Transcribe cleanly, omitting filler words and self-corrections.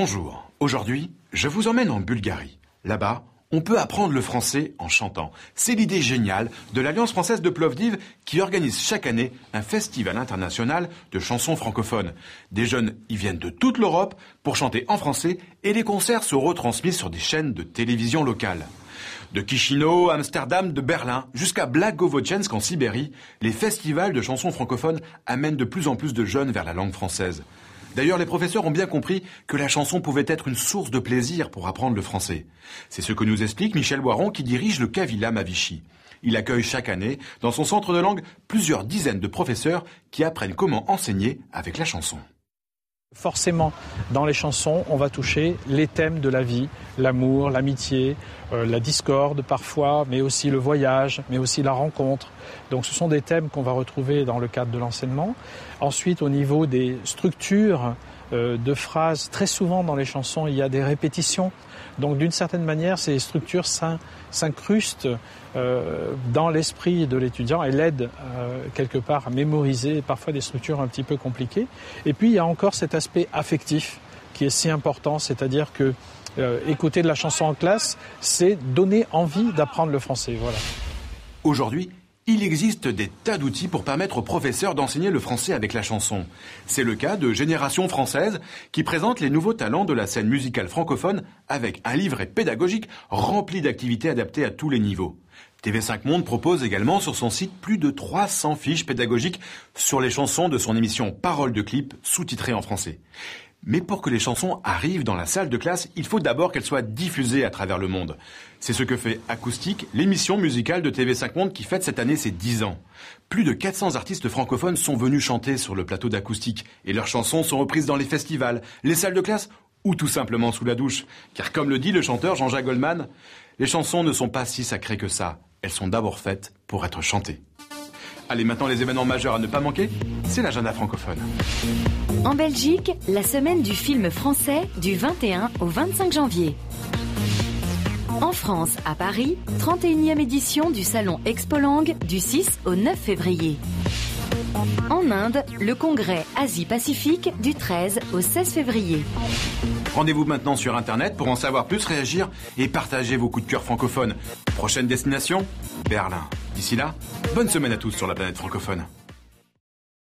Bonjour, aujourd'hui, je vous emmène en Bulgarie. Là-bas, on peut apprendre le français en chantant. C'est l'idée géniale de l'Alliance française de Plovdiv qui organise chaque année un festival international de chansons francophones. Des jeunes y viennent de toute l'Europe pour chanter en français et les concerts sont retransmis sur des chaînes de télévision locales. De Chisinau, Amsterdam, de Berlin, jusqu'à Blagovocensk en Sibérie, les festivals de chansons francophones amènent de plus en plus de jeunes vers la langue française. D'ailleurs, les professeurs ont bien compris que la chanson pouvait être une source de plaisir pour apprendre le français. C'est ce que nous explique Michel Boiron qui dirige le Kavilam à Vichy. Il accueille chaque année, dans son centre de langue, plusieurs dizaines de professeurs qui apprennent comment enseigner avec la chanson. Forcément, dans les chansons, on va toucher les thèmes de la vie, l'amour, l'amitié, la discorde parfois, mais aussi le voyage, mais aussi la rencontre. Donc ce sont des thèmes qu'on va retrouver dans le cadre de l'enseignement. Ensuite, au niveau des structures de phrases, très souvent dans les chansons, il y a des répétitions. Donc d'une certaine manière, ces structures s'incrustent dans l'esprit de l'étudiant et l'aident quelque part à mémoriser parfois des structures un petit peu compliquées. Et puis il y a encore cet aspect affectif qui est si important, c'est-à-dire que écouter de la chanson en classe, c'est donner envie d'apprendre le français. Voilà. Aujourd'hui, il existe des tas d'outils pour permettre aux professeurs d'enseigner le français avec la chanson. C'est le cas de Génération Française qui présente les nouveaux talents de la scène musicale francophone avec un livret pédagogique rempli d'activités adaptées à tous les niveaux. TV5 Monde propose également sur son site plus de 300 fiches pédagogiques sur les chansons de son émission Paroles de clip sous-titrées en français. Mais pour que les chansons arrivent dans la salle de classe, il faut d'abord qu'elles soient diffusées à travers le monde. C'est ce que fait Acoustique, l'émission musicale de TV5 Monde qui fête cette année ses 10 ans. Plus de 400 artistes francophones sont venus chanter sur le plateau d'Acoustique et leurs chansons sont reprises dans les festivals, les salles de classe ou tout simplement sous la douche. Car comme le dit le chanteur Jean-Jacques Goldman, les chansons ne sont pas si sacrées que ça. Elles sont d'abord faites pour être chantées. Allez, maintenant les événements majeurs à ne pas manquer, c'est l'agenda francophone. En Belgique, la semaine du film français du 21 au 25 janvier. En France, à Paris, 31e édition du salon Expolang du 6 au 9 février. En Inde, le congrès Asie-Pacifique du 13 au 16 février. Rendez-vous maintenant sur Internet pour en savoir plus, réagir et partager vos coups de cœur francophones. Prochaine destination, Berlin. D'ici là, bonne semaine à tous sur la planète francophone.